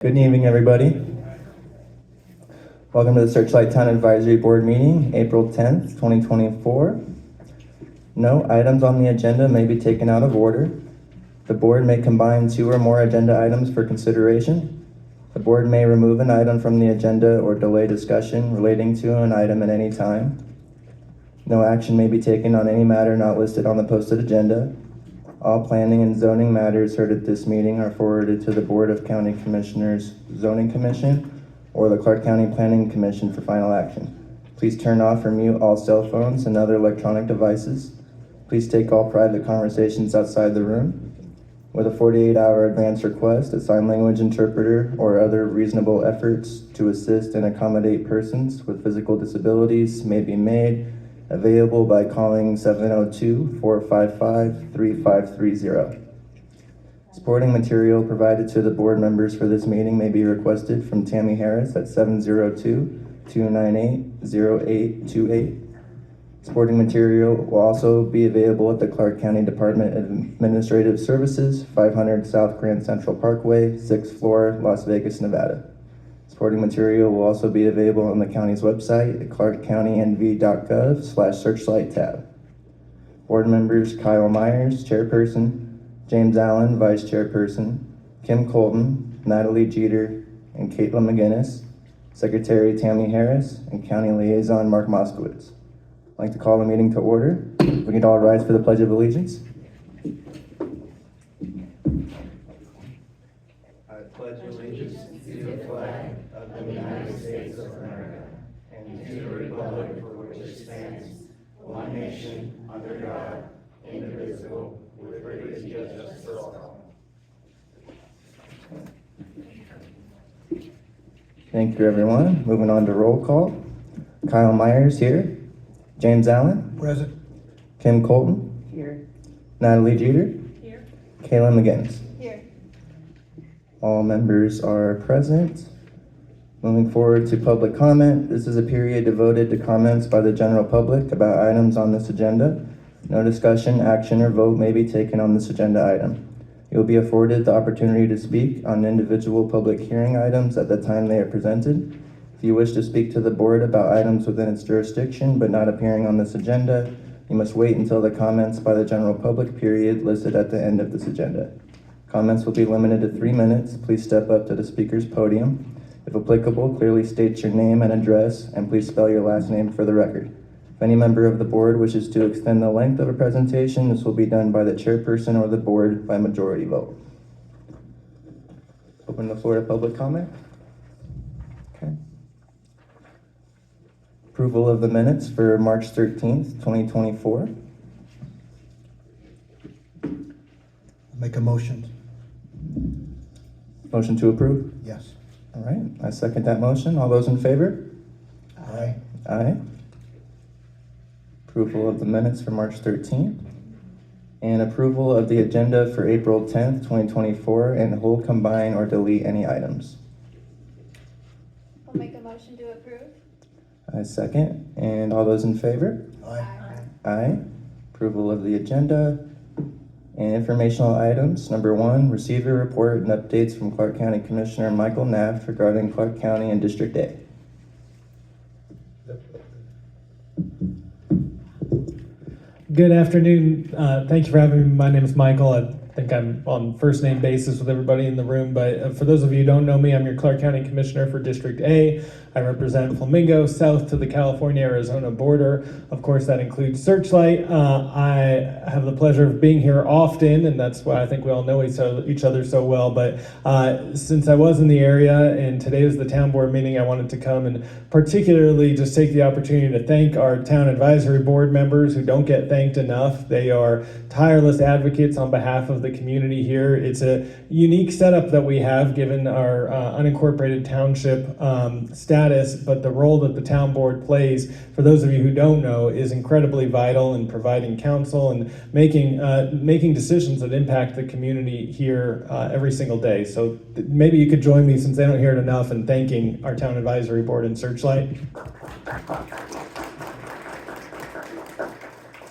Good evening, everybody. Welcome to the Searchlight Town Advisory Board meeting, April 10th, 2024. No items on the agenda may be taken out of order. The board may combine two or more agenda items for consideration. The board may remove an item from the agenda or delay discussion relating to an item at any time. No action may be taken on any matter not listed on the posted agenda. All planning and zoning matters heard at this meeting are forwarded to the Board of County Commissioners Zoning Commission or the Clark County Planning Commission for final action. Please turn off or mute all cell phones and other electronic devices. Please take all private conversations outside the room. With a 48-hour advance request, a sign language interpreter or other reasonable efforts to assist and accommodate persons with physical disabilities may be made available by calling 702-455-3530. Supporting material provided to the board members for this meeting may be requested from Tammy Harris at 702-298-0828. Supporting material will also be available at the Clark County Department of Administrative Services, 500 South Grand Central Parkway, 6th floor, Las Vegas, Nevada. Supporting material will also be available on the county's website at clarkcountynv.gov/searchlight tab. Board members Kyle Myers, Chairperson, James Allen, Vice Chairperson, Kim Colton, Natalie Jeter, and Caitlin McGinnis, Secretary Tammy Harris, and County Liaison Mark Moskowitz. I'd like to call the meeting to order. We can all rise for the Pledge of Allegiance. I pledge allegiance to the flag of the United States of America and to the republic for which it stands, one nation, under God, indivisible, with liberty and justice for all. Thank you, everyone. Moving on to roll call. Kyle Myers here. James Allen. Present. Kim Colton. Here. Natalie Jeter. Here. Caitlin McGinnis. Here. All members are present. Moving forward to public comment. This is a period devoted to comments by the general public about items on this agenda. No discussion, action, or vote may be taken on this agenda item. You will be afforded the opportunity to speak on individual public hearing items at the time they are presented. If you wish to speak to the board about items within its jurisdiction but not appearing on this agenda, you must wait until the comments by the general public period listed at the end of this agenda. Comments will be limited to 3 minutes. Please step up to the speaker's podium. If applicable, clearly state your name and address, and please spell your last name for the record. If any member of the board wishes to extend the length of a presentation, this will be done by the chairperson or the board by majority vote. Open the floor to public comment. Okay. Approval of the minutes for March 13th, 2024. Make a motion. Motion to approve? Yes. All right, I second that motion. All those in favor? Aye. Aye. Approval of the minutes for March 13th. And approval of the agenda for April 10th, 2024, and hold, combine, or delete any items. I'll make a motion to approve. I second. And all those in favor? Aye. Aye. Approval of the agenda. And informational items. Number 1, receive a report and updates from Clark County Commissioner Michael Naft regarding Clark County and District A. Good afternoon. Thank you for having me. My name is Michael. I think I'm on first name basis with everybody in the room, but for those of you who don't know me, I'm your Clark County Commissioner for District A. I represent Flamingo south to the California-Arizona border. Of course, that includes Searchlight. I have the pleasure of being here often, and that's why I think we all know each other so well. But since I was in the area and today was the town board meeting, I wanted to come and particularly just take the opportunity to thank our town advisory board members who don't get thanked enough. They are tireless advocates on behalf of the community here. It's a unique setup that we have given our unincorporated township status, but the role that the town board plays, for those of you who don't know, is incredibly vital in providing counsel and making decisions that impact the community here every single day. So maybe you could join me, since they don't hear it enough, in thanking our town advisory board and Searchlight.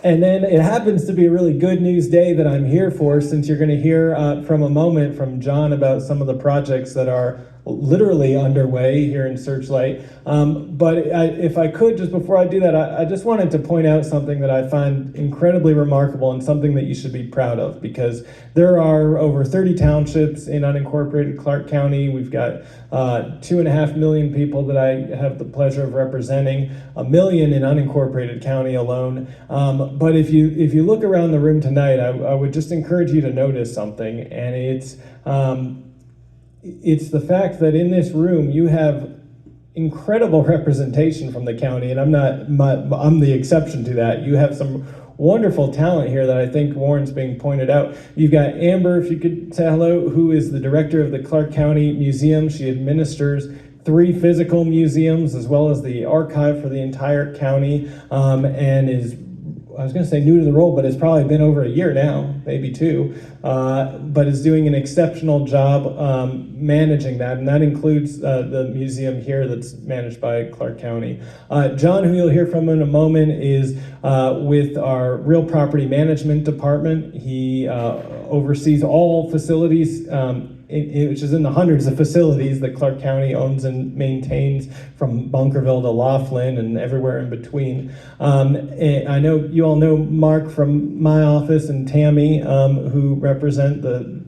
And then it happens to be a really good news day that I'm here for, since you're going to hear from a moment from John about some of the projects that are literally underway here in Searchlight. If I could, just before I do that, I just wanted to point out something that I find incredibly remarkable and something that you should be proud of, because there are over 30 townships in unincorporated Clark County. We've got 2.5 million people that I have the pleasure of representing, 1 million in unincorporated county alone. But if you look around the room tonight, I would just encourage you to notice something, and it's the fact that in this room you have incredible representation from the county, and I'm the exception to that. You have some wonderful talent here that I think warrants being pointed out. You've got Amber, if you could say hello, who is the director of the Clark County Museum. She administers 3 physical museums as well as the archive for the entire county, and is, I was going to say new to the role, but it's probably been over a year now, maybe 2, but is doing an exceptional job managing that, and that includes the museum here that's managed by Clark County. John, who you'll hear from in a moment, is with our real property management department. He oversees all facilities, which is in the hundreds of facilities that Clark County owns and maintains, from Bunkerville to Laughlin and everywhere in between. And I know you all know Mark from my office and Tammy, who represent the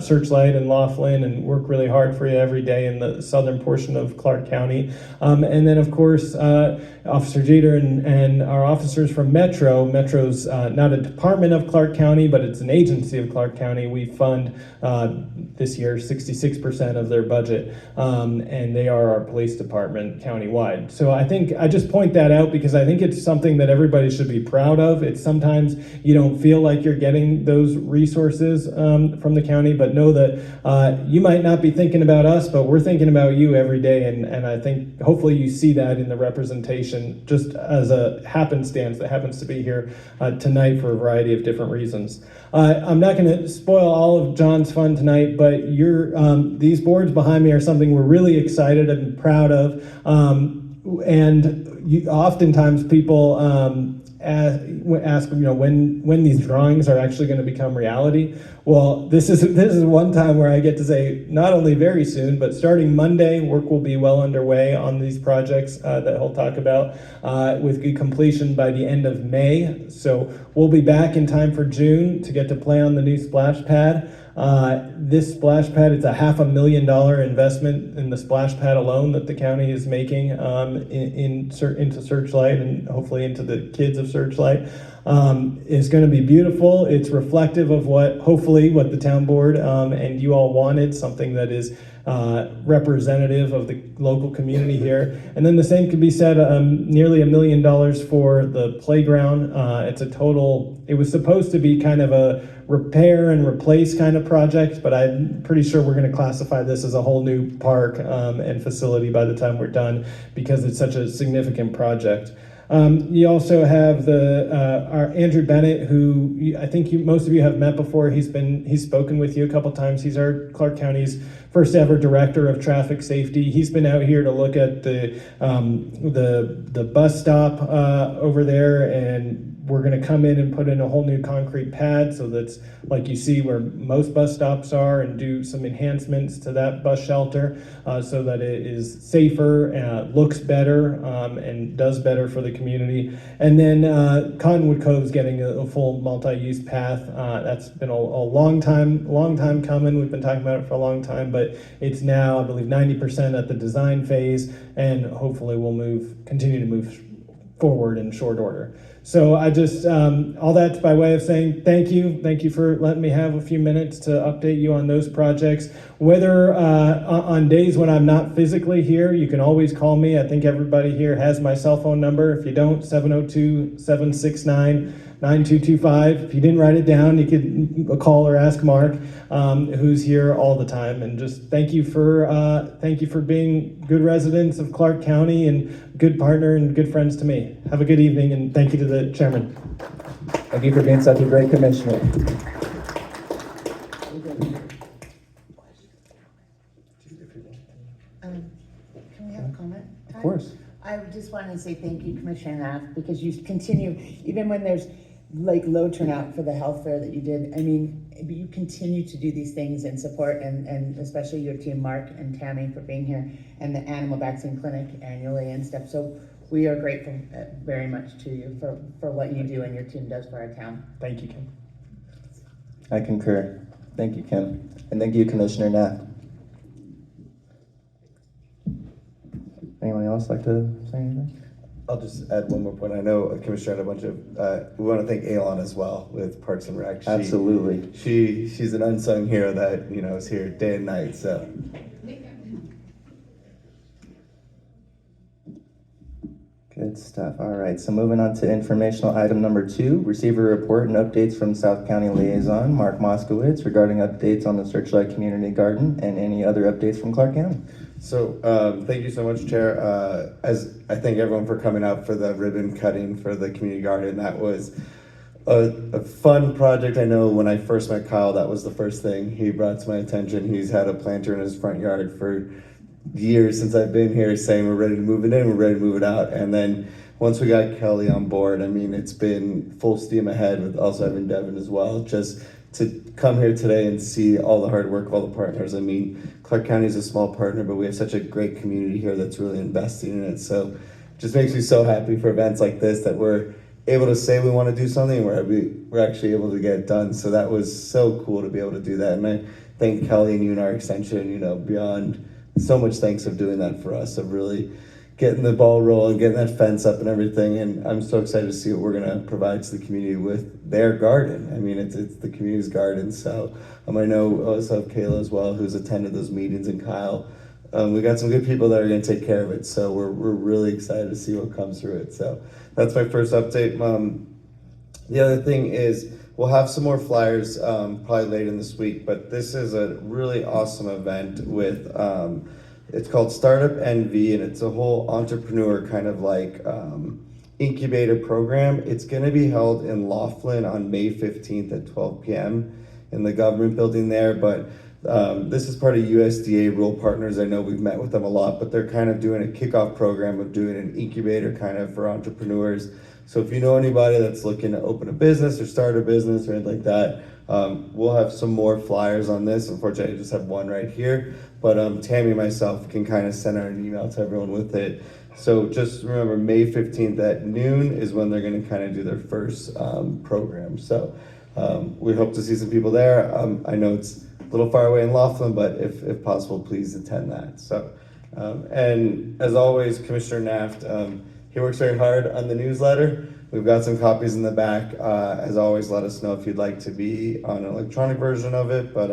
Searchlight and Laughlin and work really hard for you every day in the southern portion of Clark County. And then, of course, Officer Jeter and our officers from Metro. Metro's not a department of Clark County, but it's an agency of Clark County. We fund this year 66% of their budget, and they are our police department countywide. So I just point that out because I think it's something that everybody should be proud of. It's sometimes you don't feel like you're getting those resources from the county, but know that you might not be thinking about us, but we're thinking about you every day, and I think hopefully you see that in the representation, just as a happenstance that happens to be here tonight for a variety of different reasons. I'm not going to spoil all of John's fun tonight, but these boards behind me are something we're really excited and proud of, and oftentimes people ask when these drawings are actually going to become reality. Well, this is one time where I get to say not only very soon, but starting Monday, work will be well underway on these projects that he'll talk about, with good completion by the end of May. So we'll be back in time for June to get to play on the new splash pad. This splash pad, it's a $500,000 investment in the splash pad alone that the county is making into Searchlight and hopefully into the kids of Searchlight. It's going to be beautiful. It's reflective of what the town board and you all wanted, something that is representative of the local community here. And then the same could be said, nearly $1 million for the playground. It was supposed to be kind of a repair and replace kind of project, but I'm pretty sure we're going to classify this as a whole new park and facility by the time we're done, because it's such a significant project. You also have our Andrew Bennett, who I think most of you have met before. He's spoken with you a couple times. He's our Clark County's first ever director of traffic safety. He's been out here to look at the bus stop over there, and we're going to come in and put in a whole new concrete pad, so that's like you see where most bus stops are, and do some enhancements to that bus shelter so that it is safer, looks better, and does better for the community. And then Cottonwood Cove's getting a full multi-use path. That's been a long time coming. We've been talking about it for a long time, but it's now, I believe, 90% at the design phase, and hopefully we'll continue to move forward in short order. So I just, all that's by way of saying thank you. Thank you for letting me have a few minutes to update you on those projects. Whether on days when I'm not physically here, you can always call me. I think everybody here has my cell phone number. If you don't, 702-769-9225. If you didn't write it down, you could call or ask Mark, who's here all the time. And just thank you for being good residents of Clark County and good partner and good friends to me. Have a good evening, and thank you to the chairman. Thank you for being such a great commissioner. Can we have a comment? Of course. I just wanted to say thank you, Commissioner Knapp, because you continue, even when there's like low turnout for the health fair that you did. I mean, you continue to do these things and support, and especially your team, Mark and Tammy, for being here, and the animal vaccine clinic annually and stuff. So we are grateful very much to you for what you do and your team does for our town. Thank you, Kim. I concur. Thank you, Kim. And thank you, Commissioner Knapp. Anyone else like to say anything? I'll just add one more point. I know Commissioner had a bunch of, we want to thank Alon as well with Parks and Rec. Absolutely. She's an unsung hero that, is here day and night, so. Good stuff. All right, so moving on to informational item number 2, receive a report and updates from South County Liaison, Mark Moskowitz, regarding updates on the Searchlight Community Garden and any other updates from Clark County. So, thank you so much, Chair. As I thank everyone for coming out for the ribbon cutting for the community garden. That was a fun project. I know when I first met Kyle, that was the first thing he brought to my attention. He's had a planter in his front yard for years since I've been here, saying we're ready to move it in, we're ready to move it out. And then once we got Kelly on board, I mean, it's been full steam ahead with also having Devin as well. Just to come here today and see all the hard work of all the partners. I mean, Clark County is a small partner, but we have such a great community here that's really investing in it. So it just makes me so happy for events like this that we're able to say we want to do something and we're actually able to get it done. So that was so cool to be able to do that. And I thank Kelly and UNR Extension, beyond so much thanks of doing that for us, of really getting the ball rolling, getting that fence up and everything. And I'm so excited to see what we're going to provide to the community with their garden. I mean, it's the community's garden. So I know also have Kayla as well, who's attended those meetings, and Kyle. We got some good people that are going to take care of it. So we're really excited to see what comes through it. So that's my first update. The other thing is we'll have some more flyers probably later in this week, but this is a really awesome event with, it's called Startup NV, and it's a whole entrepreneur kind of like incubator program. It's going to be held in Laughlin on May 15th at 12 p.m. in the government building there, but this is part of USDA Rural Partners. I know we've met with them a lot, but they're kind of doing a kickoff program of doing an incubator kind of for entrepreneurs. So if you know anybody that's looking to open a business or start a business or anything like that, we'll have some more flyers on this. Unfortunately, I just have one right here, but Tammy and myself can kind of send out an email to everyone with it. So just remember, May 15th at noon is when they're going to kind of do their first program. So we hope to see some people there. I know it's a little far away in Laughlin, but if possible, please attend that. So, and as always, Commissioner Naft, he works very hard on the newsletter. We've got some copies in the back. As always, let us know if you'd like to be on an electronic version of it. But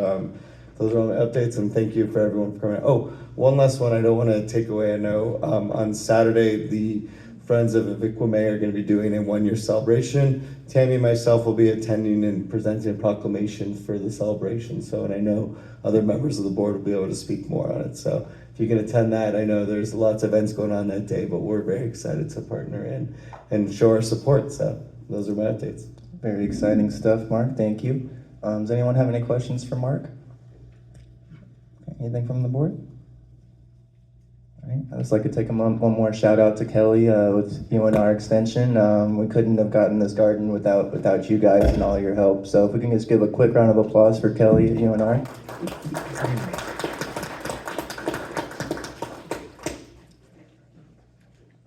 those are all the updates, and thank you for everyone for coming. Oh, one last one I don't want to take away. I know on Saturday, the Friends of Eviquime are going to be doing a 1-year celebration. Tammy and myself will be attending and presenting a proclamation for the celebration. So, and I know other members of the board will be able to speak more on it. So if you can attend that, I know there's lots of events going on that day, but we're very excited to partner in and show our support. So those are my updates. Very exciting stuff, Mark. Thank you. Does anyone have any questions for Mark? Anything from the board? All right. I'd just like to take one more shout out to Kelly with UNR Extension. We couldn't have gotten this garden without you guys and all your help. So if we can just give a quick round of applause for Kelly at UNR.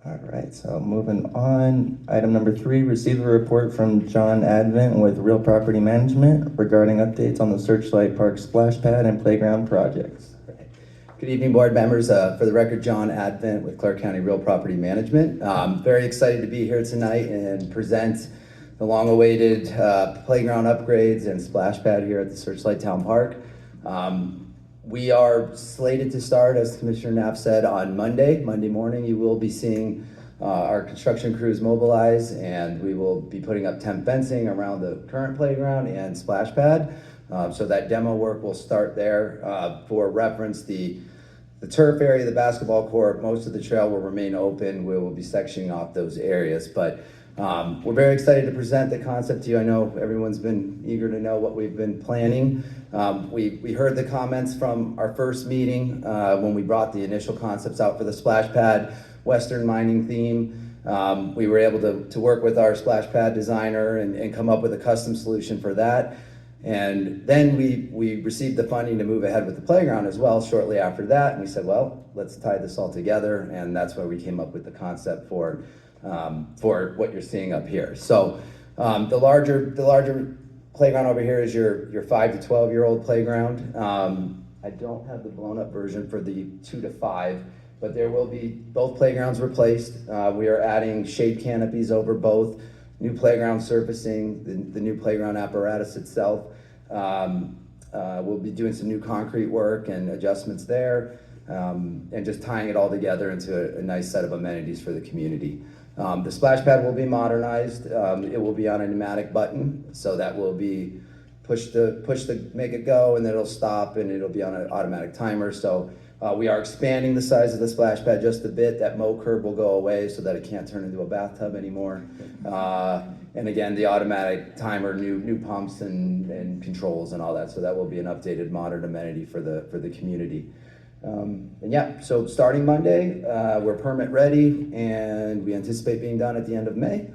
All right, so moving on, item number 3, receive a report from John Advent with Real Property Management regarding updates on the Searchlight Park splash pad and playground projects. Good evening, board members. For the record, John Advent with Clark County Real Property Management. Very excited to be here tonight and present the long-awaited playground upgrades and splash pad here at the Searchlight Town Park. We are slated to start, as Commissioner Knapp said, on Monday morning. You will be seeing our construction crews mobilize, and we will be putting up temp fencing around the current playground and splash pad. So that demo work will start there. For reference, the turf area, the basketball court, most of the trail will remain open. We will be sectioning off those areas, but we're very excited to present the concept to you. I know everyone's been eager to know what we've been planning. We heard the comments from our first meeting when we brought the initial concepts out for the splash pad, Western mining theme. We were able to work with our splash pad designer and come up with a custom solution for that. And then we received the funding to move ahead with the playground as well shortly after that. And we said, well, let's tie this all together. And that's why we came up with the concept for what you're seeing up here. So the larger playground over here is your 5 to 12-year-old playground. I don't have the blown up version for the 2 to 5, but there will be both playgrounds replaced. We are adding shade canopies over both, new playground surfacing, the new playground apparatus itself. We'll be doing some new concrete work and adjustments there, and just tying it all together into a nice set of amenities for the community. The splash pad will be modernized. It will be on a pneumatic button, so that will be push the make it go, and then it'll stop, and it'll be on an automatic timer. So we are expanding the size of the splash pad just a bit. That mow curb will go away so that it can't turn into a bathtub anymore. And again, the automatic timer, new pumps and controls and all that. So that will be an updated modern amenity for the community. And yeah, so starting Monday, we're permit ready, and we anticipate being done at the end of May.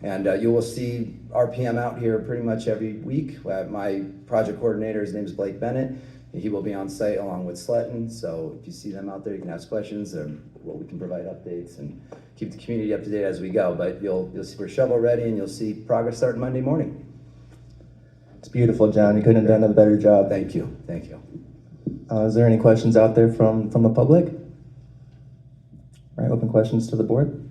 And you will see RPM out here pretty much every week. My project coordinator, his name is Blake Bennett. He will be on site along with Sletton. So if you see them out there, you can ask questions, we can provide updates and keep the community up to date as we go. But you'll see we're shovel ready, and you'll see progress starting Monday morning. It's beautiful, John. You couldn't have done a better job. Thank you. Is there any questions out there from the public? All right, open questions to the board.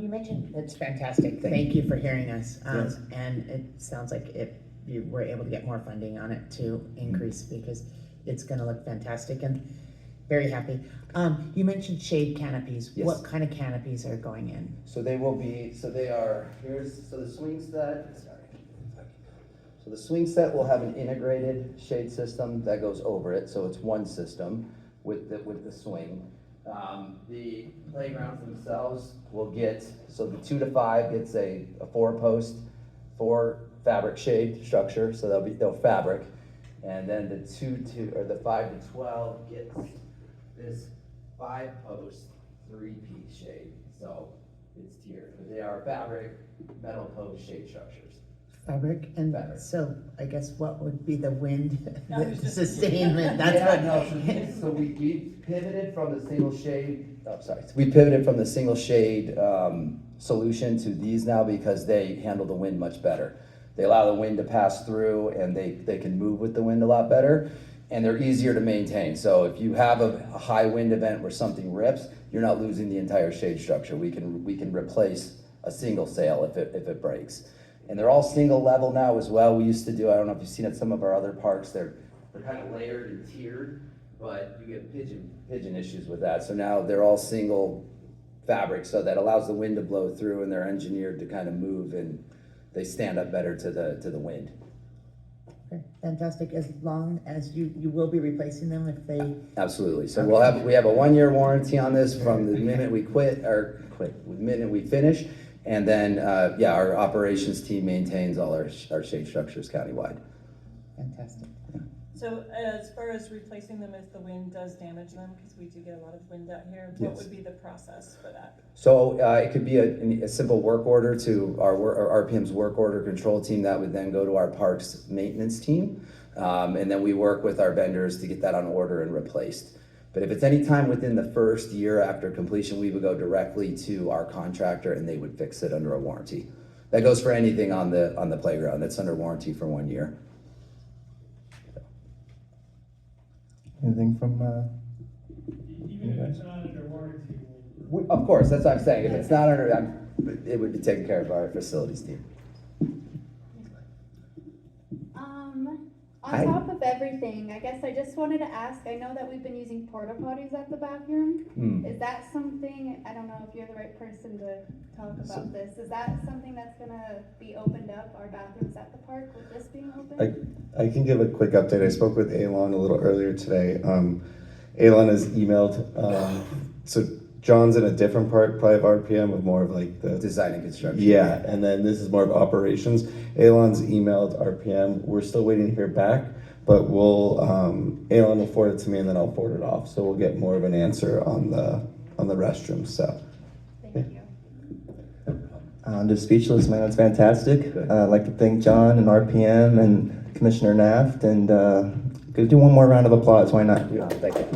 You mentioned it's fantastic. Thank you for hearing us. And it sounds like if you were able to get more funding on it to increase, because it's going to look fantastic, and very happy. You mentioned shade canopies. Yes. What kind of canopies are going in? So they will be, so the swing set, So the swing set will have an integrated shade system that goes over it, so it's one system with the swing. The playgrounds themselves will get, so the 2 to 5 gets a 4-post, 4 fabric shade structure, so they'll fabric. And then the 5 to 12 gets this 5-post, 3-piece shade. So it's tiered, but they are fabric, metal post shade structures. Fabric, and Fabric. so I guess what would be the wind sustainment? That's So we pivoted from the single shade. We pivoted from the single shade solution to these now because they handle the wind much better. They allow the wind to pass through, and they can move with the wind a lot better, and they're easier to maintain. So if you have a high wind event where something rips, you're not losing the entire shade structure. We can replace a single sail if it breaks. And they're all single level now as well. We used to do, I don't know if you've seen at some of our other parks, they're kind of layered and tiered, but you get pigeon issues with that. So now they're all single fabric, so that allows the wind to blow through, and they're engineered to kind of move, and they stand up better to the wind. Okay, fantastic. As long as you will be replacing them if they. Absolutely. So we have a 1-year warranty on this from the minute we the minute we finish. And then, our operations team maintains all our shade structures countywide. Fantastic. So as far as replacing them if the wind does damage them, because we do get a lot of wind out here, what would be the process for that? So it could be a simple work order to our RPM's work order control team that would then go to our parks maintenance team. And then we work with our vendors to get that on order and replaced. But if it's any time within the first year after completion, we would go directly to our contractor, and they would fix it under a warranty. That goes for anything on the playground that's under warranty for 1 year. Anything from, Even if it's not under warranty. Of course, that's what I'm saying. If it's not under, it would be taken care of by our facilities team. On top of everything, I guess I just wanted to ask, I know that we've been using porta potties at the bathroom. Is that something, I don't know if you're the right person to talk about this, is that something that's gonna be opened up, our bathrooms at the park, with this being open? I can give a quick update. I spoke with Alon a little earlier today. Alon has emailed, so John's in a different part, probably of RPM, with more of like the Design and construction. Yeah, and then this is more of operations. Alon's emailed RPM. We're still waiting to hear back, but Alon will forward it to me, and then I'll forward it off. So we'll get more of an answer on the restrooms. So I'm just speechless, man. It's fantastic. Good. I'd like to thank John and RPM and Commissioner Naft, and could do one more round of applause. Why not? Thank you.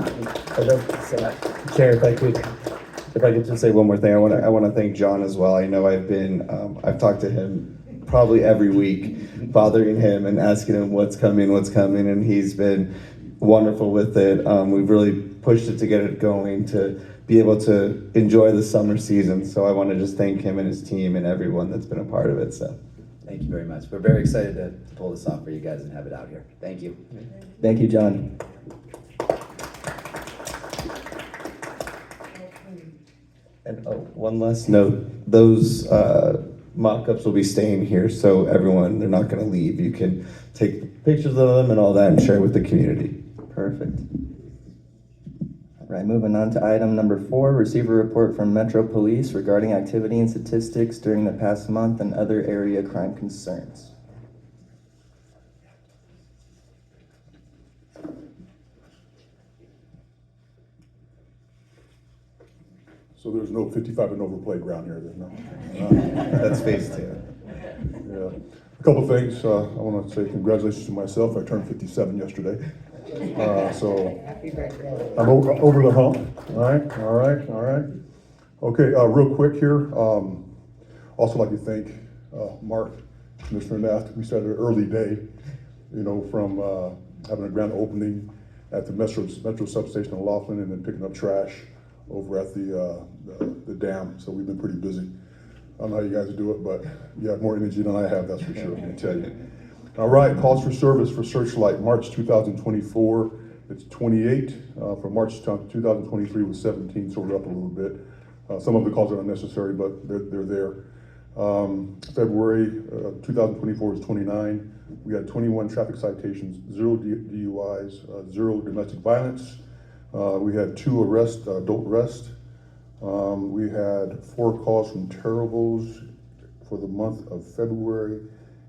Chair, if I could just say one more thing, I want to thank John as well. I know I've talked to him probably every week, bothering him and asking him what's coming, and he's been wonderful with it. We've really pushed it to get it going to be able to enjoy the summer season. So I want to just thank him and his team and everyone that's been a part of it. So Thank you very much. We're very excited to pull this off for you guys and have it out here. Thank you. Thank you, John. And one last note, those mock-ups will be staying here, so everyone, they're not going to leave. You can take pictures of them and all that and share with the community. Perfect. All right, moving on to item number 4, receive a report from Metro Police regarding activity and statistics during the past month and other area crime concerns. So there's no 55 and over playground here, there's no. That's phase 2. Yeah. A couple things, I want to say congratulations to myself, I turned 57 yesterday. So Happy birthday. I'm over the hump, all right. Okay, real quick here, also like to thank Mark, Commissioner Naft. We started an early day, from having a grand opening at the Metro substation in Laughlin and then picking up trash over at the dam. So we've been pretty busy. I don't know how you guys do it, but you have more energy than I have, that's for sure, I can tell you. All right, calls for service for Searchlight, March 2024, it's 28. For March 2023 was 17, so we're up a little bit. Some of the calls are unnecessary, but they're there. February 2024 was 29. We had 21 traffic citations, 0 DUIs, 0 domestic violence. We had 2 arrests, adult arrests. We had 4 calls from terribles for the month of February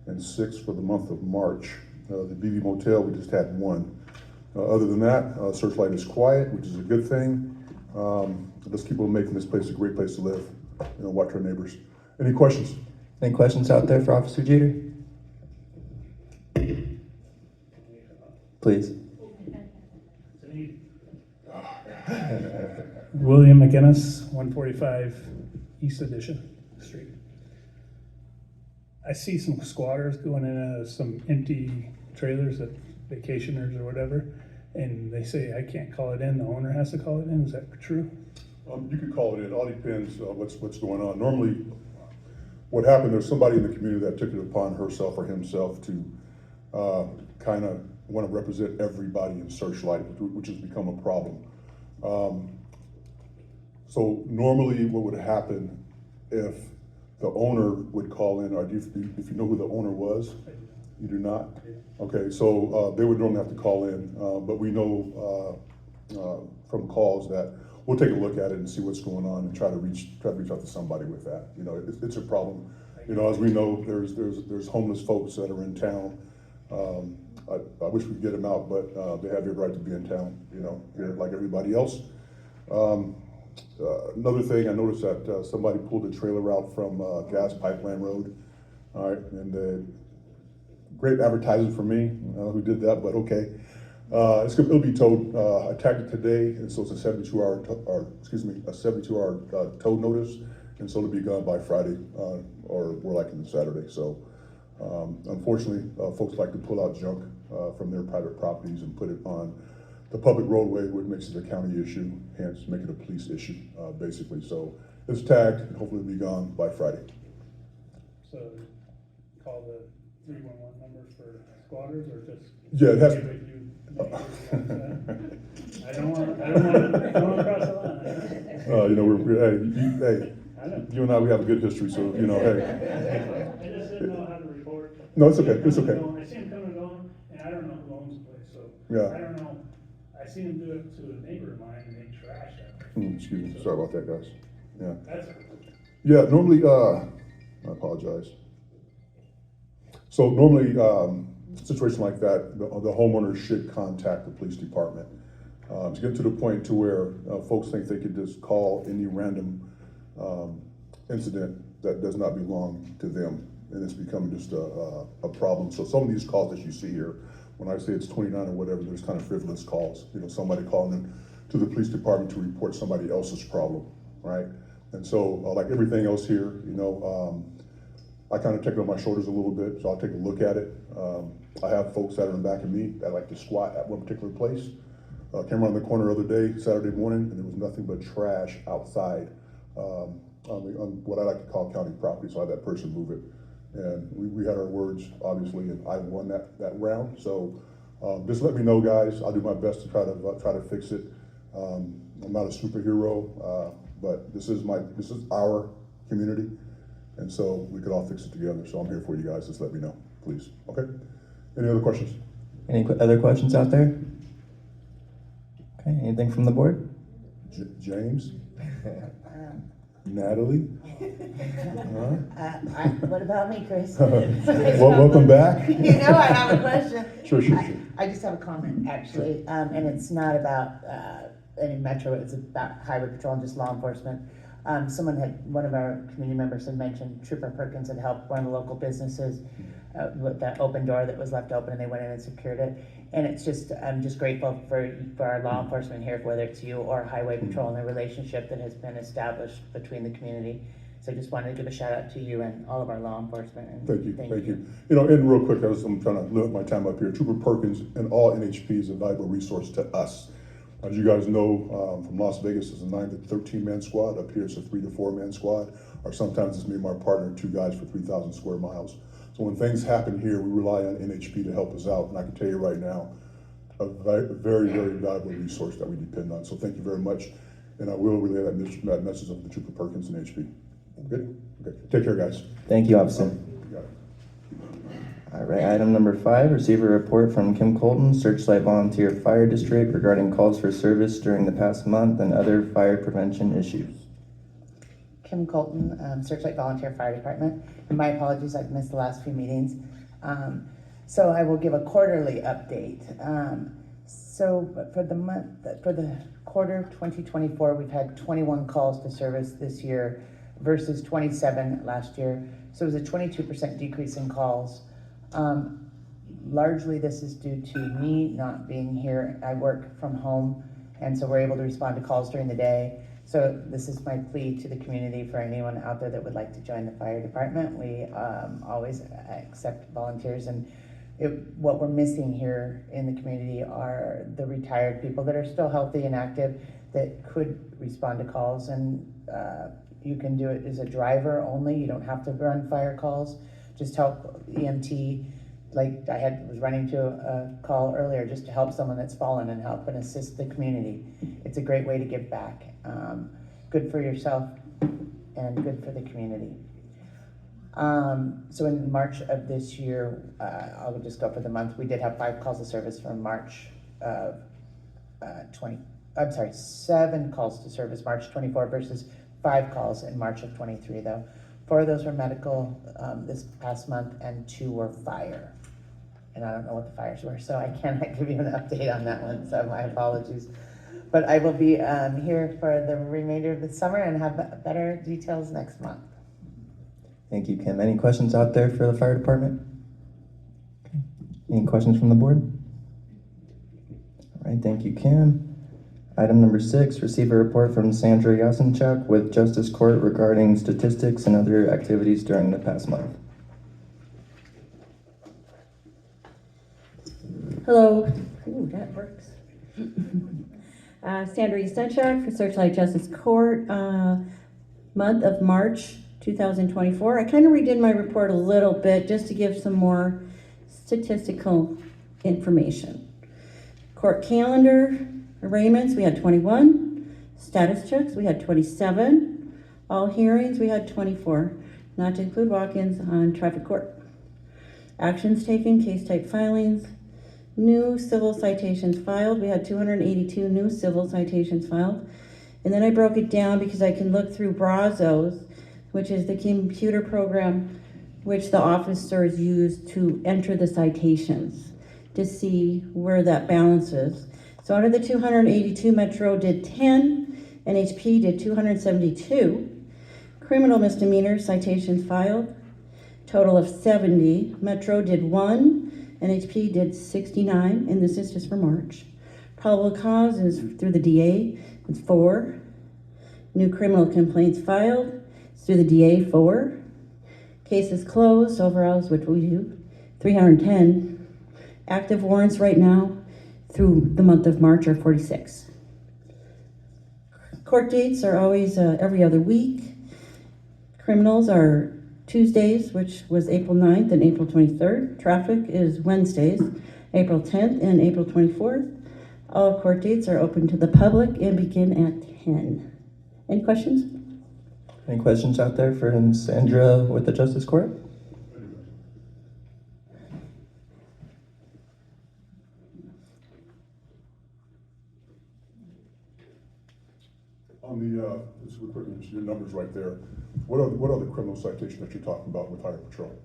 and 6 for the month of March. The BB Motel, we just had 1. Other than that, Searchlight is quiet, which is a good thing. Let's keep on making this place a great place to live. Watch our neighbors. Any questions? Any questions out there for Officer Jeter? Please. William McInnes, 145 East Edition Street. I see some squatters going into some empty trailers, that vacationers or whatever, and they say I can't call it in, the owner has to call it in. Is that true? You could call it in. It all depends what's going on. Normally, what happened, there's somebody in the community that took it upon herself or himself to kind of want to represent everybody in Searchlight, which has become a problem. So normally what would happen if the owner would call in, or if you know who the owner was? You do not? Okay, so they would normally have to call in, but we know from calls that we'll take a look at it and see what's going on and try to reach out to somebody with that. It's a problem. As we know, there's homeless folks that are in town. I wish we could get them out, but they have every right to be in town, here like everybody else. Another thing, I noticed that somebody pulled a trailer out from Gas Pipeline Road. All right, and great advertising for me, who did that, but okay. It'll be towed. I tagged it today, and so it's a 72-hour tow notice, and so it'll be gone by Friday, or more likely Saturday. So, unfortunately, folks like to pull out junk from their private properties and put it on the public roadway, which makes it a county issue, hence make it a police issue, basically. So it's tagged, and hopefully it'll be gone by Friday. So call the 311 number for squatters, or just? Yeah, it has to. I don't want to cross the line. Hey, I know. you and I, we have a good history, so, hey. I just didn't know how to report. No, it's okay, it's okay. I see him coming and going, and I don't know who owns the place, so. Yeah. I don't know. I seen him do it to a neighbor of mine, and they trashed it. Excuse me, sorry about that, guys. Yeah. That's, Yeah, normally, I apologize. So normally, situation like that, the homeowner should contact the police department. To get to the point to where folks think they could just call any random incident that does not belong to them, and it's becoming just a problem. So some of these calls that you see here, when I say it's 29 or whatever, there's kind of frivolous calls. You know, somebody calling in to the police department to report somebody else's problem, right? And so, like everything else here, you know, I kind of take it on my shoulders a little bit, so I'll take a look at it. I have folks that are in back of me that like to squat at one particular place. Came around the corner the other day, Saturday morning, and there was nothing but trash outside on what I like to call county property, so I had that person move it. And we had our words, obviously, and I won that round. So just let me know, guys. I'll do my best to try to fix it. I'm not a superhero, but this is our community, and so we could all fix it together. So I'm here for you guys. Just let me know, please. Okay. Any other questions? Any other questions out there? Okay, anything from the board? James? Natalie? What about me, Chris? Well, welcome back. You know I have a question. Sure. I just have a comment, actually, and it's not about any metro, it's about highway patrol and just law enforcement. One of our community members had mentioned Trooper Perkins had helped one of the local businesses with that open door that was left open, and they went in and secured it. And it's just, I'm just grateful for our law enforcement here, whether it's you or highway patrol, and the relationship that has been established between the community. So I just wanted to give a shout out to you and all of our law enforcement. And Thank you. You know, and real quick, I'm trying to limit my time up here. Trooper Perkins and all NHP is a valuable resource to us. As you guys know, from Las Vegas, it's a 9 to 13-man squad. Up here, it's a 3 to 4-man squad. Or sometimes it's me and my partner, 2 guys for 3,000 square miles. So when things happen here, we rely on NHP to help us out. And I can tell you right now, a very, very valuable resource that we depend on. So thank you very much. And I will relay that message of the Trooper Perkins and NHP. Good? Okay. Take care, guys. Thank you, officer. You got it. All right, item number 5, receive a report from Kim Colton, Searchlight Volunteer Fire District regarding calls for service during the past month and other fire prevention issues. Kim Colton, Searchlight Volunteer Fire Department. And my apologies, I've missed the last few meetings. So I will give a quarterly update. So for the quarter 2024, we've had 21 calls to service this year versus 27 last year. So it was a 22% decrease in calls. Largely this is due to me not being here. I work from home, and so we're able to respond to calls during the day. So this is my plea to the community for anyone out there that would like to join the fire department. We always accept volunteers, and what we're missing here in the community are the retired people that are still healthy and active that could respond to calls. And you can do it as a driver only. You don't have to run fire calls. Just help EMT. Like I was running to a call earlier just to help someone that's fallen and help and assist the community. It's a great way to give back. Good for yourself and good for the community. So in March of this year, I'll just go for the month, we did have 5 calls of service from March of 7 calls to service March 24 versus 5 calls in March of 23 though. 4 of those were medical this past month and 2 were fire. And I don't know what the fires were, so I cannot give you an update on that one, so my apologies. But I will be here for the remainder of the summer and have better details next month. Thank you, Kim. Any questions out there for the fire department? Okay. Any questions from the board? All right, thank you, Kim. Item number 6, receive a report from Sandra Yasinchuk with Justice Court regarding statistics and other activities during the past month. Hello. Ooh, that works. Sandra Yasinchuk for Searchlight Justice Court, month of March 2024. I kind of redid my report a little bit just to give some more statistical information. Court calendar arraignments, we had 21. Status checks, we had 27. All hearings, we had 24, not to include walk-ins on traffic court. Actions taken, case type filings. New civil citations filed, we had 282 new civil citations filed. And then I broke it down because I can look through Brazos, which is the computer program which the officers use to enter the citations to see where that balance is. So out of the 282, Metro did 10, NHP did 272. Criminal misdemeanor citations filed, total of 70. Metro did 1, NHP did 69, and this is just for March. Probable cause is through the DA, it's 4. New criminal complaints filed, it's through the DA, 4. Cases closed, overall is what we do, 310. Active warrants right now through the month of March are 46. Court dates are always every other week. Criminals are Tuesdays, which was April 9th and April 23rd. Traffic is Wednesdays, April 10th and April 24th. All court dates are open to the public and begin at 10. Any questions? Any questions out there for Sandra with the Justice Court? On the, this is your numbers right there. What are the criminal citations that you're talking about with Highway Patrol?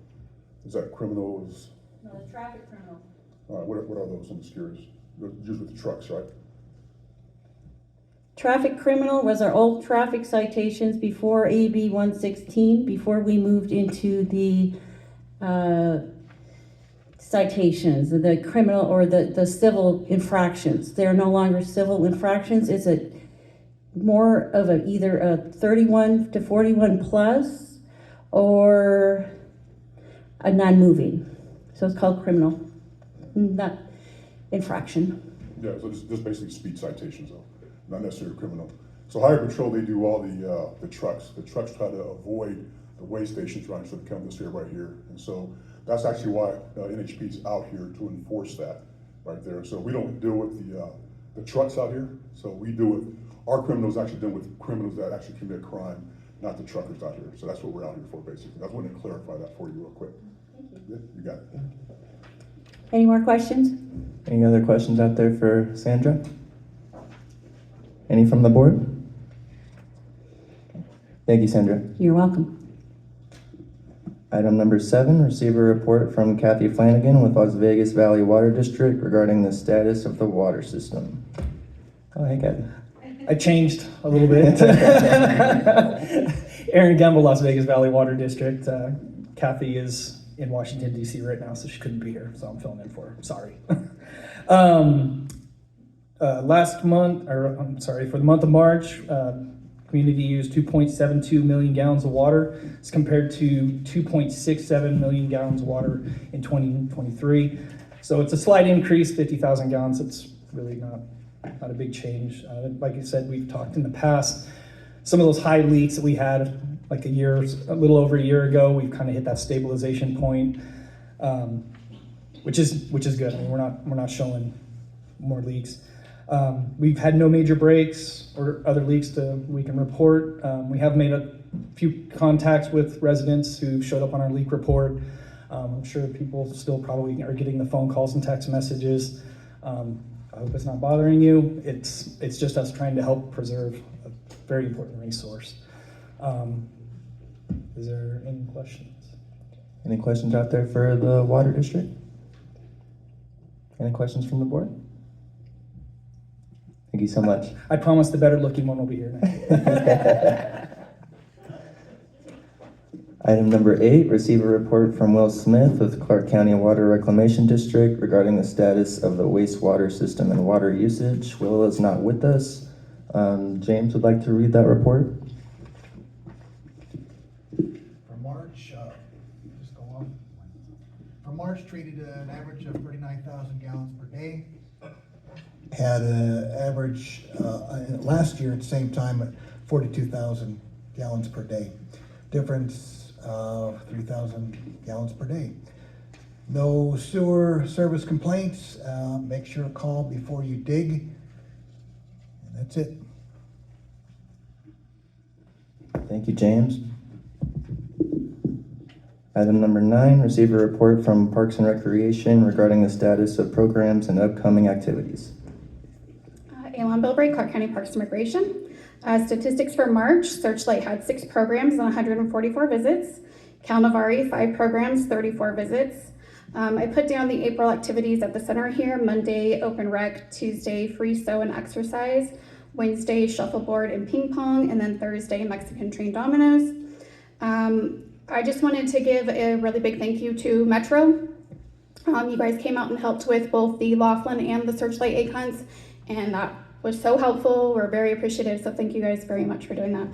Is that criminals? No, the traffic criminal. All right, what are those? I'm just curious. Just with the trucks, right? Traffic criminal was our old traffic citations before AB 116, before we moved into the citations, the criminal or the civil infractions. They're no longer civil infractions. It's a more of either a 31 to 41 plus or a non-moving. So it's called criminal, not infraction. Yeah, so this basically speed citations though, not necessarily criminal. So Highway Patrol, they do all the trucks. The trucks try to avoid the way stations running, so they come this area right here. And so that's actually why NHP is out here to enforce that right there. So we don't deal with the trucks out here. So we do it. Our criminals actually deal with criminals that actually commit crime, not the truckers out here. So that's what we're out here for, basically. I just wanted to clarify that for you real quick. Thank you. Yeah, you got it. Any more questions? Any other questions out there for Sandra? Any from the board? Thank you, Sandra. You're welcome. Item number 7, receive a report from Kathy Flanagan with Las Vegas Valley Water District regarding the status of the water system. Oh, hey, Kathy. I changed a little bit. Aaron Gamble, Las Vegas Valley Water District. Kathy is in Washington, D.C. right now, so she couldn't be here, so I'm filling in for her. Sorry. Last month, for the month of March, community used 2.72 million gallons of water. It's compared to 2.67 million gallons of water in 2023. So it's a slight increase, 50,000 gallons. It's really not a big change. Like I said, we've talked in the past, some of those high leaks that we had like a little over a year ago, we've kind of hit that stabilization point, which is good. I mean, we're not showing more leaks. We've had no major breaks or other leaks we can report. We have made a few contacts with residents who showed up on our leak report. I'm sure people still probably are getting the phone calls and text messages. I hope it's not bothering you. It's just us trying to help preserve a very important resource. Is there any questions? Any questions out there for the water district? Any questions from the board? Thank you so much. I promise the better looking one will be here next. Item number 8, receive a report from Will Smith with Clark County Water Reclamation District regarding the status of the wastewater system and water usage. Will is not with us. James would like to read that report. For March, just go on. For March, treated an average of 39,000 gallons per day. Had an average, last year at the same time, at 42,000 gallons per day. Difference of 3,000 gallons per day. No sewer service complaints. Make sure to call before you dig. And that's it. Thank you, James. Item number 9, receive a report from Parks and Recreation regarding the status of programs and upcoming activities. Alon Bilbray, Clark County Parks and Recreation. Statistics for March, Searchlight had 6 programs and 144 visits. Calnavari, 5 programs, 34 visits. I put down the April activities at the center here. Monday, open rec. Tuesday, free sew and exercise. Wednesday, shuffleboard and ping pong. And then Thursday, Mexican train dominoes. I just wanted to give a really big thank you to Metro. You guys came out and helped with both the Laughlin and the Searchlight egg hunts, and that was so helpful. We're very appreciative, so thank you guys very much for doing that.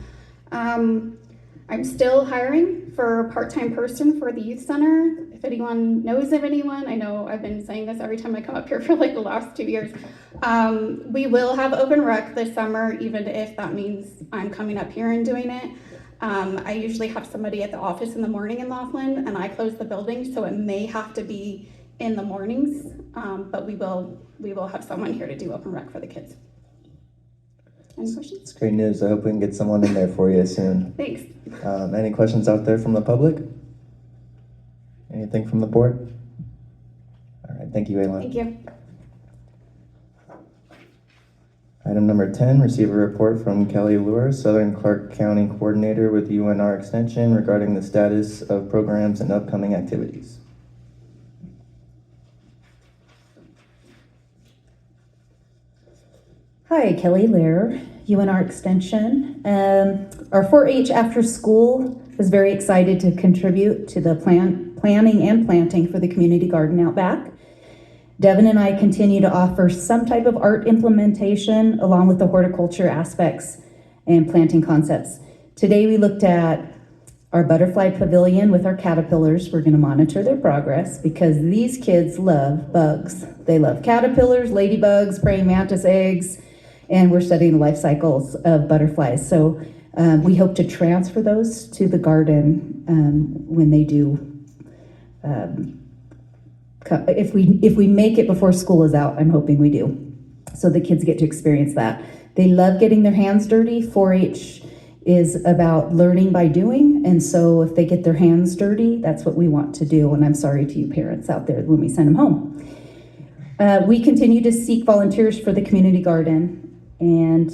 I'm still hiring for a part-time person for the youth center. If anyone knows of anyone, I know I've been saying this every time I come up here for like the last 2 years. We will have open rec this summer, even if that means I'm coming up here and doing it. I usually have somebody at the office in the morning in Laughlin, and I close the building, so it may have to be in the mornings, but we will have someone here to do open rec for the kids. Any questions? It's great news. I hope we can get someone in there for you soon. Thanks. Any questions out there from the public? Anything from the board? All right, thank you, Aylin. Thank you. Item number 10, receive a report from Kelly Lure, Southern Clark County Coordinator with UNR Extension regarding the status of programs and upcoming activities. Hi, Kelly Lair, UNR Extension. Our 4-H after school is very excited to contribute to the planning and planting for the community garden out back. Devin and I continue to offer some type of art implementation along with the horticulture aspects and planting concepts. Today we looked at our butterfly pavilion with our caterpillars. We're going to monitor their progress because these kids love bugs. They love caterpillars, ladybugs, praying mantis eggs, and we're studying the life cycles of butterflies. So we hope to transfer those to the garden when they do. If we make it before school is out, I'm hoping we do. So the kids get to experience that. They love getting their hands dirty. 4-H is about learning by doing. And so if they get their hands dirty, that's what we want to do. And I'm sorry to you parents out there when we send them home. We continue to seek volunteers for the community garden, and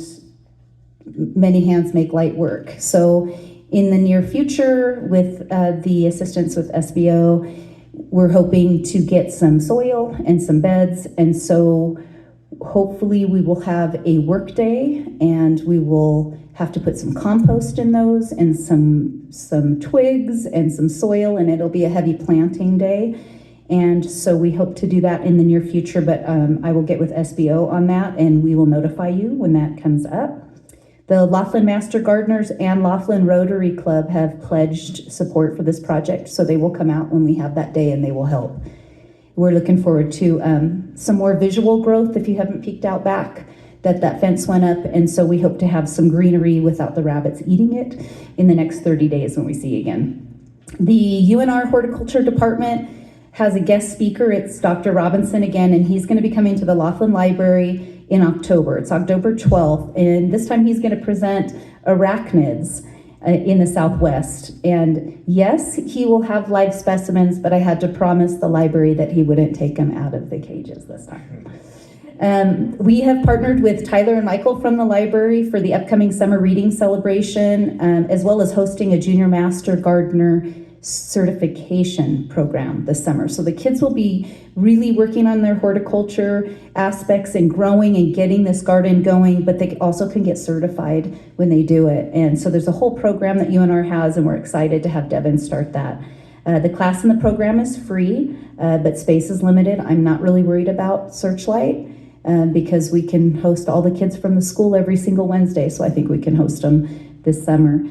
many hands make light work. So in the near future, with the assistance with SBO, we're hoping to get some soil and some beds, and so hopefully we will have a work day, and we will have to put some compost in those and some twigs and some soil, and it'll be a heavy planting day. And so we hope to do that in the near future, but I will get with SBO on that, and we will notify you when that comes up. The Laughlin Master Gardeners and Laughlin Rotary Club have pledged support for this project, so they will come out when we have that day and they will help. We're looking forward to some more visual growth. If you haven't peeked out back, that fence went up, and so we hope to have some greenery without the rabbits eating it in the next 30 days when we see again. The UNR Horticulture Department has a guest speaker. It's Dr. Robinson again, and he's going to be coming to the Laughlin Library in October. It's October 12th, and this time he's going to present arachnids in the Southwest. And yes, he will have live specimens, but I had to promise the library that he wouldn't take them out of the cages this time. We have partnered with Tyler and Michael from the library for the upcoming summer reading celebration, as well as hosting a Junior Master Gardener certification program this summer. So the kids will be really working on their horticulture aspects and growing and getting this garden going, but they also can get certified when they do it. And so there's a whole program that UNR has, and we're excited to have Devin start that. The class in the program is free, but space is limited. I'm not really worried about Searchlight because we can host all the kids from the school every single Wednesday, so I think we can host them this summer.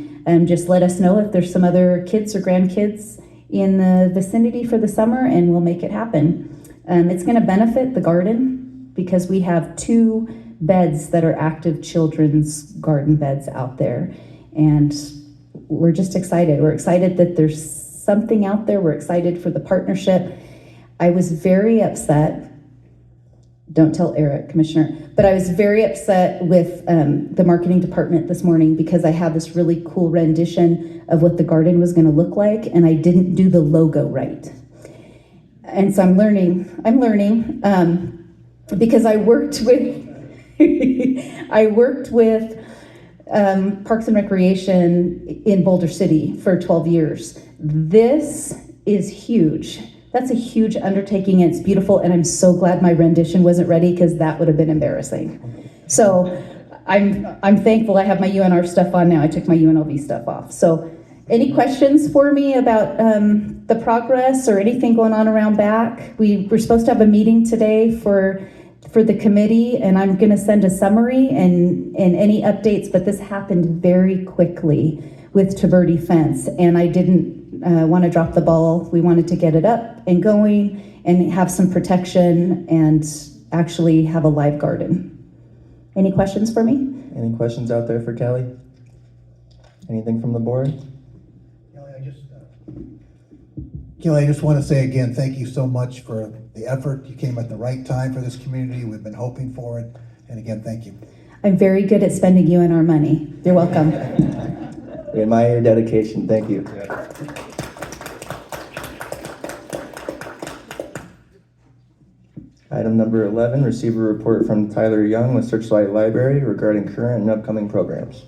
Just let us know if there's some other kids or grandkids in the vicinity for the summer, and we'll make it happen. It's going to benefit the garden because we have 2 beds that are active children's garden beds out there, and we're just excited. We're excited that there's something out there. We're excited for the partnership. I was very upset. Don't tell Eric, Commissioner, but I was very upset with the marketing department this morning because I had this really cool rendition of what the garden was going to look like, and I didn't do the logo right. And so I'm learning because I worked with Parks and Recreation in Boulder City for 12 years. This is huge. That's a huge undertaking, and it's beautiful, and I'm so glad my rendition wasn't ready because that would have been embarrassing. So I'm thankful I have my UNR stuff on now. I took my UNLV stuff off. So Any questions for me about the progress or anything going on around back? We're supposed to have a meeting today for the committee, and I'm going to send a summary and any updates, but this happened very quickly with Taverdi Fence, and I didn't want to drop the ball. We wanted to get it up and going and have some protection and actually have a live garden. Any questions for me? Any questions out there for Kelly? Anything from the board? Kelly, I just want to say again, thank you so much for the effort. You came at the right time for this community. We've been hoping for it. And again, thank you. I'm very good at spending you and our money. You're welcome. We admire your dedication. Thank you. Item number 11, receive a report from Tyler Young with Searchlight Library regarding current and upcoming programs.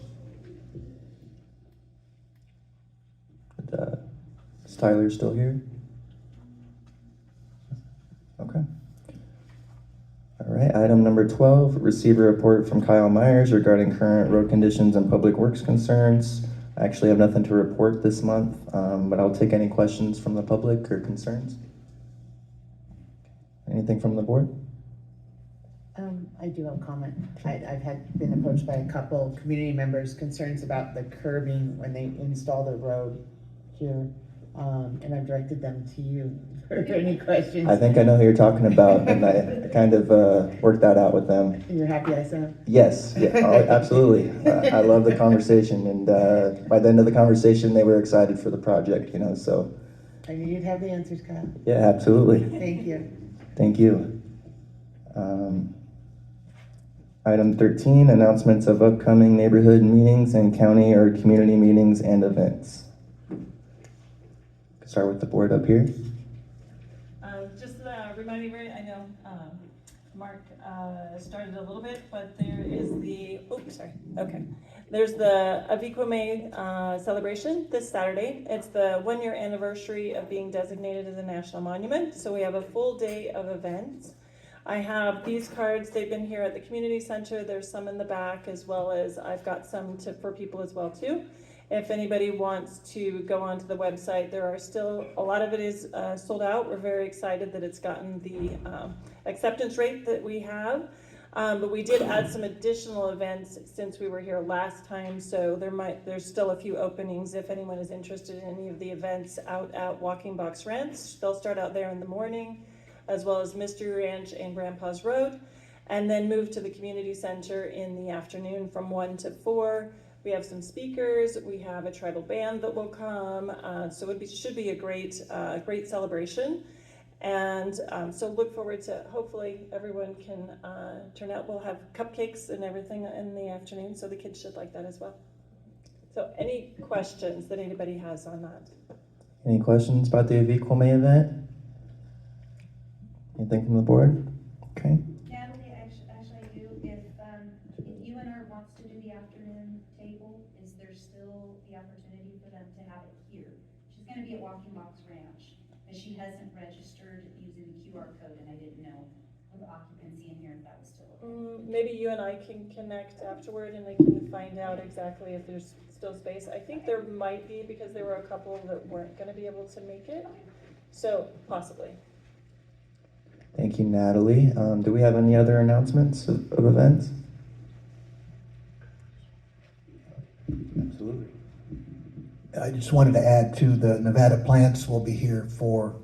Is Tyler still here? Okay. All right, item number 12, receive a report from Kyle Myers regarding current road conditions and public works concerns. I actually have nothing to report this month, but I'll take any questions from the public or concerns. Anything from the board? I do have a comment. I've been approached by a couple community members concerns about the curbing when they install the road here, and I've directed them to you for any questions. I think I know who you're talking about, and I kind of worked that out with them. You're happy I said? Yes, yeah, oh, absolutely. I love the conversation, and by the end of the conversation, they were excited for the project, you know, so. I knew you'd have the answers, Kyle. Yeah, absolutely. Thank you. Thank you. Item 13, announcements of upcoming neighborhood meetings and county or community meetings and events. Start with the board up here. Just reminding, I know Mark started a little bit, but there is there's the Aviqua May celebration this Saturday. It's the 1-year anniversary of being designated as a national monument. So we have a full day of events. I have these cards. They've been here at the community center. There's some in the back, as well as I've got some for people as well too. If anybody wants to go onto the website, there are still, a lot of it is sold out. We're very excited that it's gotten the acceptance rate that we have. But we did add some additional events since we were here last time, so there's still a few openings if anyone is interested in any of the events out at Walking Box Ranch. They'll start out there in the morning, as well as Mystery Ranch and Grandpa's Road, and then move to the community center in the afternoon from 1 to 4. We have some speakers. We have a tribal band that will come, so it should be a great celebration. And so look forward to, hopefully everyone can turn out. We'll have cupcakes and everything in the afternoon, so the kids should like that as well. So any questions that anybody has on that? Any questions about the Aviqua May event? Anything from the board? Okay. Natalie, actually I do. If UNR wants to do the afternoon table, is there still the opportunity for them to have it here? She's going to be at Walking Box Ranch, but she hasn't registered using the QR code, and I didn't know with occupancy in here if that was still okay. Maybe you and I can connect afterward, and I can find out exactly if there's still space. I think there might be, because there were a couple that weren't going to be able to make it. So possibly. Thank you, Natalie. Do we have any other announcements of events? Absolutely. I just wanted to add to the Nevada Plants will be here for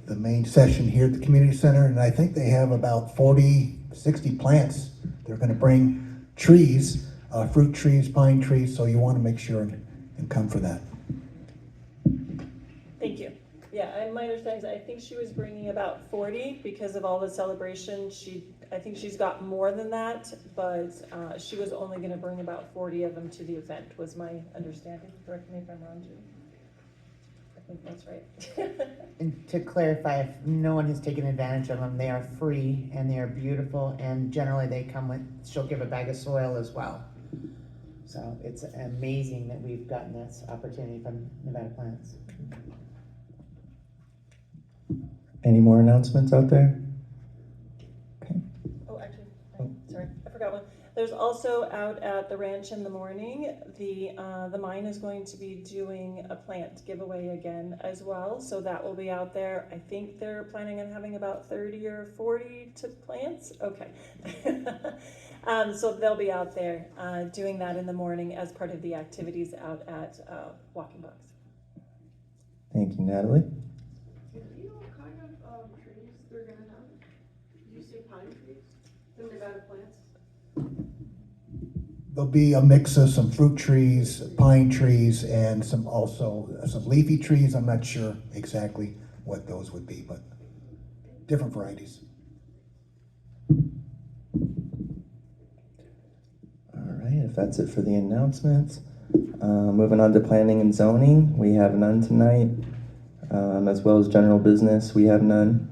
the main session here at the community center, and I think they have about 40-60 plants. They're going to bring trees, fruit trees, pine trees, so you want to make sure and come for that. Thank you. Yeah, my understanding is I think she was bringing about 40 because of all the celebration. I think she's got more than that, but she was only going to bring about 40 of them to the event, was my understanding. Correct me if I'm wrong, Judy. I think that's right. And to clarify, if no one has taken advantage of them, they are free and they are beautiful, and generally they come with, she'll give a bag of soil as well. So it's amazing that we've gotten this opportunity from Nevada Plants. Any more announcements out there? Okay. Oh, actually, sorry, I forgot one. There's also out at the ranch in the morning, the mine is going to be doing a plant giveaway again as well. So that will be out there. I think they're planning on having about 30 or 40 plants. Okay. So they'll be out there doing that in the morning as part of the activities out at Walking Box. Thank you, Natalie. Do you know what kind of trees they're gonna have? Do you see pine trees in Nevada plants? There'll be a mix of some fruit trees, pine trees, and some leafy trees. I'm not sure exactly what those would be, but different varieties. All right, if that's it for the announcements. Moving on to planning and zoning, we have none tonight. As well as general business, we have none.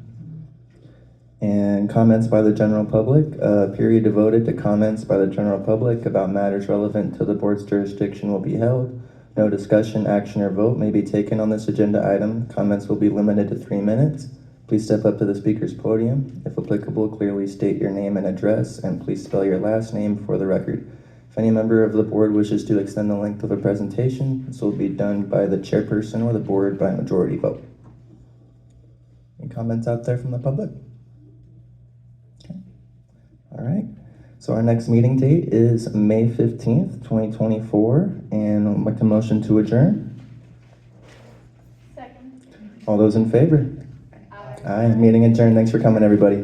And comments by the general public, period devoted to comments by the general public about matters relevant to the board's jurisdiction will be held. No discussion, action, or vote may be taken on this agenda item. Comments will be limited to 3 minutes. Please step up to the speaker's podium. If applicable, clearly state your name and address, and please spell your last name for the record. If any member of the board wishes to extend the length of a presentation, this will be done by the chairperson or the board by majority vote. Any comments out there from the public? Okay. All right. So our next meeting date is May 15th, 2024, and I'd like to motion to adjourn. Second. All those in favor? Aye. Meeting adjourned. Thanks for coming, everybody.